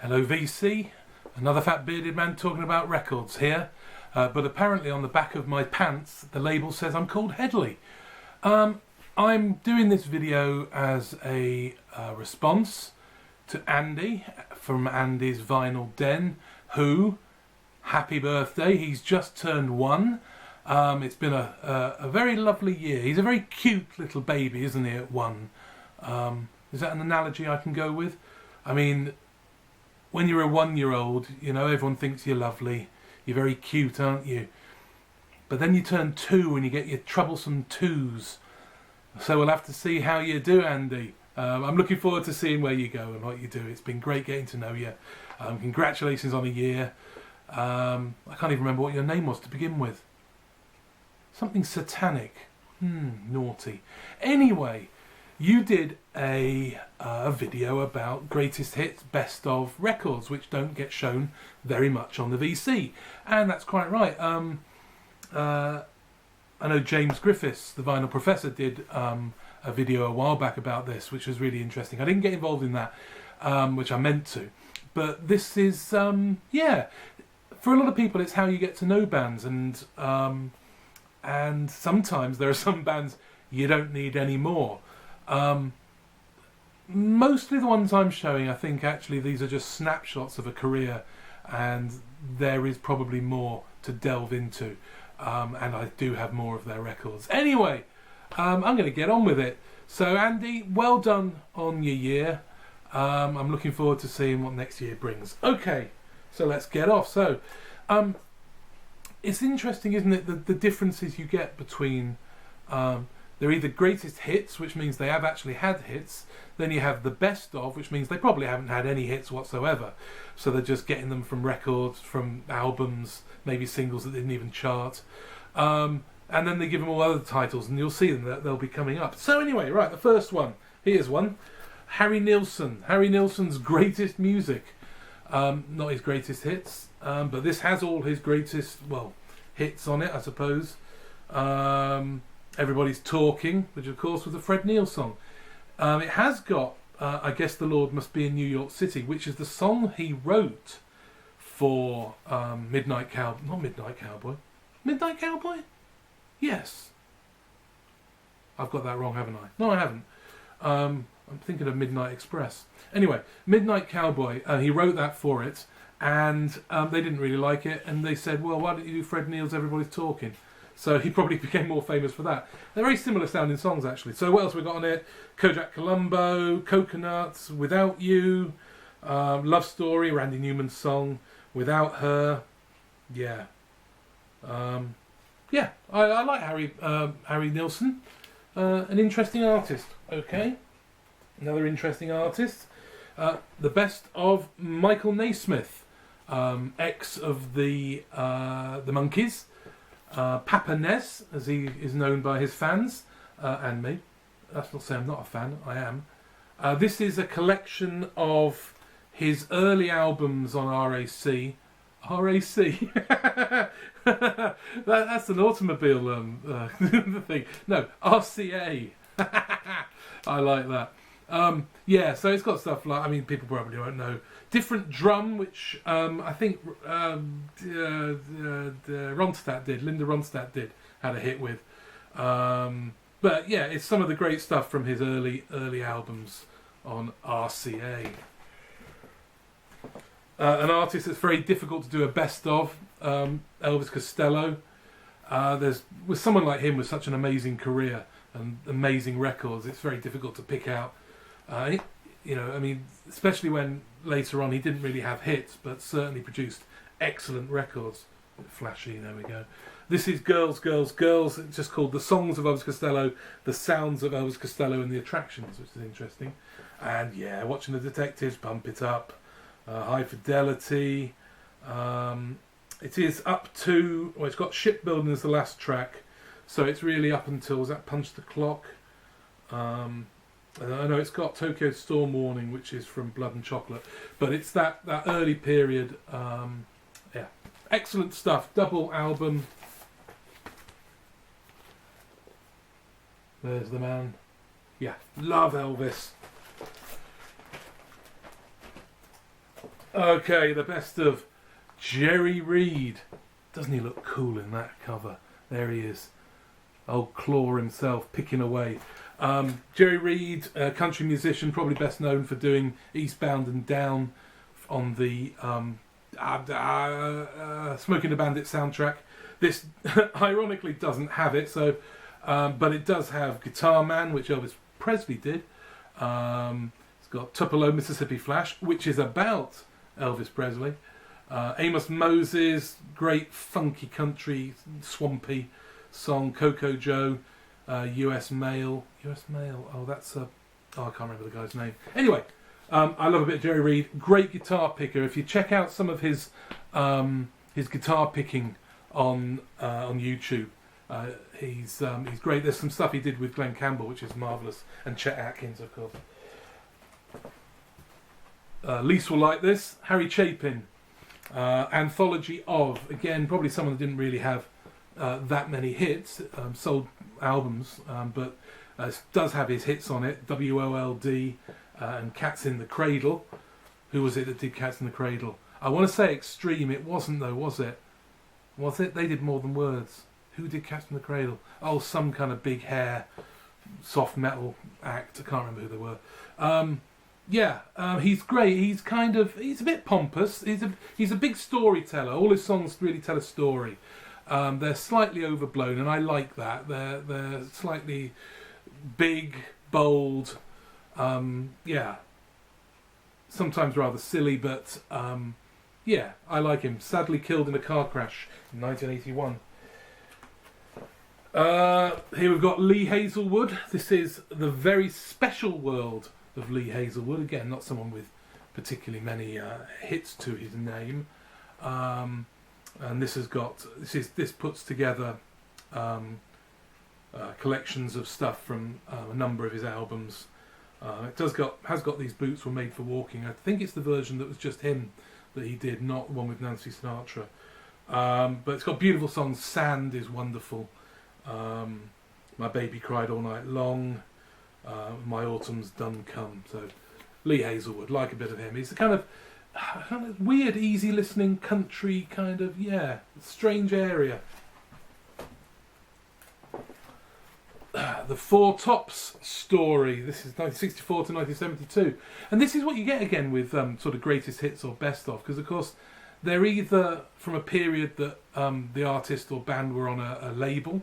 Hello VC, another fat bearded man talking about records here, but apparently on the back of my pants the label says I'm called Hedley. I'm doing this video as a response to Andy from Andy's Vinyl Den, who, happy birthday, he's just turned 1. It's been a very lovely year. He's a very cute little baby, isn't he, at 1? Is that an analogy I can go with? I mean, when you're a 1-year-old, you know, everyone thinks you're lovely. You're very cute, aren't you? But then you turn 2 and you get your troublesome 2s. So we'll have to see how you do, Andy. I'm looking forward to seeing where you go and what you do. It's been great getting to know you. Congratulations on a year. I can't even remember what your name was to begin with. Something satanic. Naughty. Anyway, you did a video about greatest hits, best of records, which don't get shown very much on the VC. And that's quite right. I know James Griffiths, the vinyl professor, did a video a while back about this, which was really interesting. I didn't get involved in that, which I meant to. But this is, yeah, for a lot of people it's how you get to know bands, and sometimes there are some bands you don't need any more. Mostly the ones I'm showing, I think actually these are just snapshots of a career, and there is probably more to delve into, and I do have more of their records. Anyway, I'm going to get on with it. So Andy, well done on your year. I'm looking forward to seeing what next year brings. Okay, so let's get off. So it's interesting, isn't it, the differences you get between they're either greatest hits, which means they have actually had hits, then you have the best of, which means they probably haven't had any hits whatsoever, so they're just getting them from records, from albums, maybe singles that didn't even chart, and then they give them all other titles, and you'll see them, that they'll be coming up. So anyway, right, the first one, here's one. Harry Nilsson. Harry Nilsson's greatest music, not his greatest hits, but this has all his greatest, well, hits on it, I suppose. Everybody's Talking, which of course was a Fred Neil song. It has got I Guess the Lord Must Be in New York City, which is the song he wrote for Midnight Cowboy. Midnight Cowboy? Yes. I've got that wrong, haven't I? No, I haven't. I'm thinking of Midnight Express. Anyway, Midnight Cowboy, he wrote that for it, and they didn't really like it, and they said, well, why don't you do Fred Neil's Everybody's Talking? So he probably became more famous for that. They're very similar sounding songs, actually. So what else we got on it? Kojak Columbo, Coconuts, Without You, Love Story, Randy Newman's song, Without Her. Yeah. Yeah, I like Harry Nilsson. An interesting artist. Okay. Another interesting artist. The best of Michael Nesmith, ex of the Monkees. Papa Ness, as he is known by his fans, and me. That's not saying I'm not a fan, I am. This is a collection of his early albums on RAC. RAC? That's an automobile thing. No, RCA. I like that. Yeah, so it's got stuff like, I mean, people probably won't know. Different Drum, which I think Ronstadt did, Linda Ronstadt did, had a hit with. But yeah, it's some of the great stuff from his early albums on RCA. An artist that's very difficult to do a best of, Elvis Costello. With someone like him with such an amazing career and amazing records, it's very difficult to pick out. You know, I mean, especially when later on he didn't really have hits, but certainly produced excellent records. Flashy, there we go. This is Girls, Girls, Girls. It's just called The Songs of Elvis Costello, The Sounds of Elvis Costello and the Attractions, which is interesting. And yeah, Watching the Detectives, Pump It Up, High Fidelity. It is up to, well, it's got Shipbuilding as the last track, so it's really up until, was that Punch the Clock? I know it's got Tokyo Storm Warning, which is from Blood and Chocolate, but it's that early period. Yeah, excellent stuff. Double album. There's the man. Yeah, love Elvis. Okay, the best of Jerry Reed. Doesn't he look cool in that cover? There he is. Old Claw himself, picking away. Jerry Reed, country musician, probably best known for doing Eastbound and Down on the Smoking the Bandit soundtrack. This ironically doesn't have it, so but it does have Guitar Man, which Elvis Presley did. It's got Tupelo, Mississippi Flash, which is about Elvis Presley. Amos Moses, great funky country, swampy song. Coco Joe, US Mail. Oh, that's I can't remember the guy's name. Anyway, I love a bit of Jerry Reed. Great guitar picker. If you check out some of his guitar picking on YouTube, he's great. There's some stuff he did with Glenn Campbell, which is marvelous, and Chet Atkins, of course. Lise will like this. Harry Chapin, anthology of, again, probably someone that didn't really have that many hits, sold albums, but does have his hits on it. WOLD and Cats in the Cradle. Who was it that did Cats in the Cradle? I want to say Extreme. It wasn't though, was it? Was it? They did More Than Words. Who did Cats in the Cradle? Oh, some kind of big hair, soft metal act. I can't remember who they were. He's great. He's a bit pompous. He's a big storyteller. All his songs really tell a story. They're slightly overblown, and I like that. They're slightly big, bold. Sometimes rather silly, but I like him. Sadly killed in a car crash in 1981. Here we've got Lee Hazelwood. This is the very special world of Lee Hazelwood. Again, not someone with particularly many hits to his name. And this puts together collections of stuff from a number of his albums. It has got These Boots Were Made for Walking. I think it's the version that was just him that he did, not the one with Nancy Sinatra. But it's got beautiful songs. Sand is wonderful. My Baby Cried All Night Long. My Autumn's Done Come. So Lee Hazelwood, like a bit of him. He's a kind of weird, easy listening country kind of, strange area. The Four Tops Story. This is 1964 to 1972. And this is what you get again with sort of greatest hits or best of, because of course they're either from a period that the artist or band were on a label,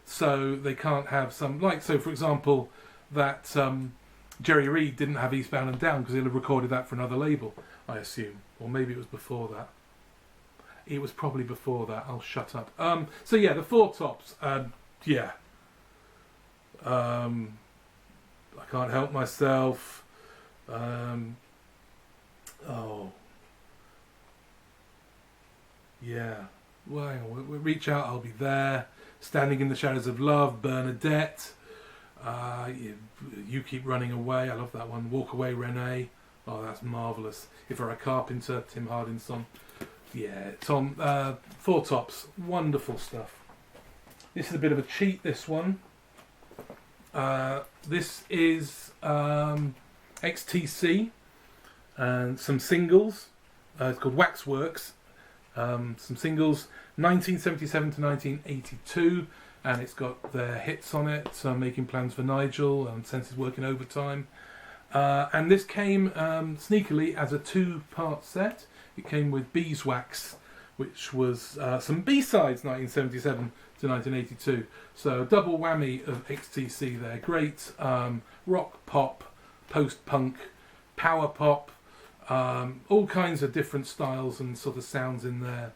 so they can't have some, like, so for example, that Jerry Reed didn't have Eastbound and Down because he'll have recorded that for another label, I assume. Or maybe it was before that. It was probably before that. I'll shut up. The Four Tops. I Can't Help Myself. Well, hang on. We'll Reach Out, I'll Be There. Standing in the Shadows of Love. Bernadette. You Keep Running Away. I love that one. Walk Away, Renee. Oh, that's marvellous. If I Were a Carpenter, Tim Hardin's song. Yeah, it's on Four Tops. Wonderful stuff. This is a bit of a cheat, this one. This is XTC and some singles. It's called Waxworks. Some singles 1977 to 1982, and it's got their hits on it. Making Plans for Nigel and Senses Working Overtime. And this came sneakily as a 2-part set. It came with Beeswax, which was some B-sides 1977 to 1982. So a double whammy of XTC there. Great rock, pop, post-punk, power pop, all kinds of different styles and sort of sounds in their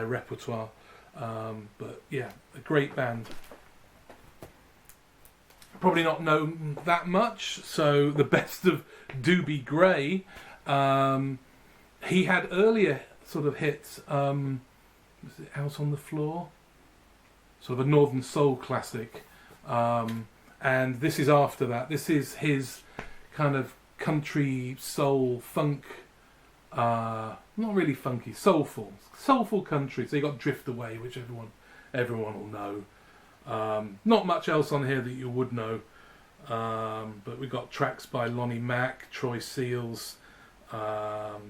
repertoire. But yeah, a great band. Probably not known that much. So the best of Doobie Gray. He had earlier sort of hits. Was it Out on the Floor? Sort of a Northern Soul classic. And this is after that. This is his kind of country soul funk. Not really funky, soulful country. So you got Drift Away, which everyone will know. Not much else on here that you would know, but we've got tracks by Lonnie Mack, Troy Seals,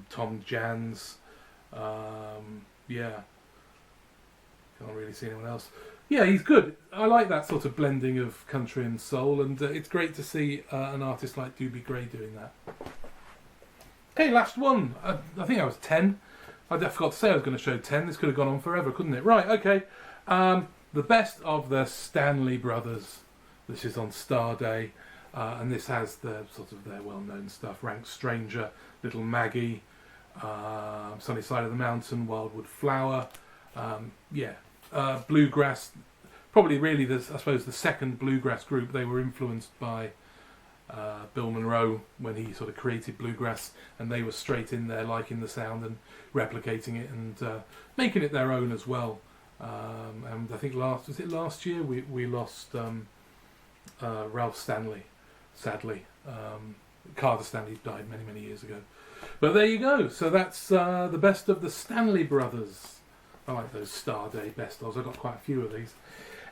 Tom Jans. Yeah, can't really see anyone else. Yeah, he's good. I like that sort of blending of country and soul, and it's great to see an artist like Doobie Gray doing that. Okay, last one. I think I was 10. I forgot to say I was going to show 10. This could have gone on forever, couldn't it? Right, okay. The best of the Stanley Brothers. This is on Star Day, and this has the sort of their well-known stuff: Rank Stranger, Little Maggie, Sunny Side of the Mountain, Wildwood Flower. Bluegrass. Probably really, I suppose, the second bluegrass group. They were influenced by Bill Monroe when he sort of created bluegrass, and they were straight in there liking the sound and replicating it and making it their own as well. And I think last year we lost Ralph Stanley, sadly. Carter Stanley died many years ago. But there you go. So that's the best of the Stanley Brothers. I like those Star Day best-ofs. I've got quite a few of these.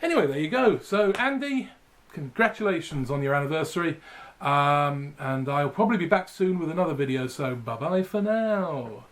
Anyway, there you go. So Andy, congratulations on your anniversary. And I'll probably be back soon with another video. So bye-bye for now.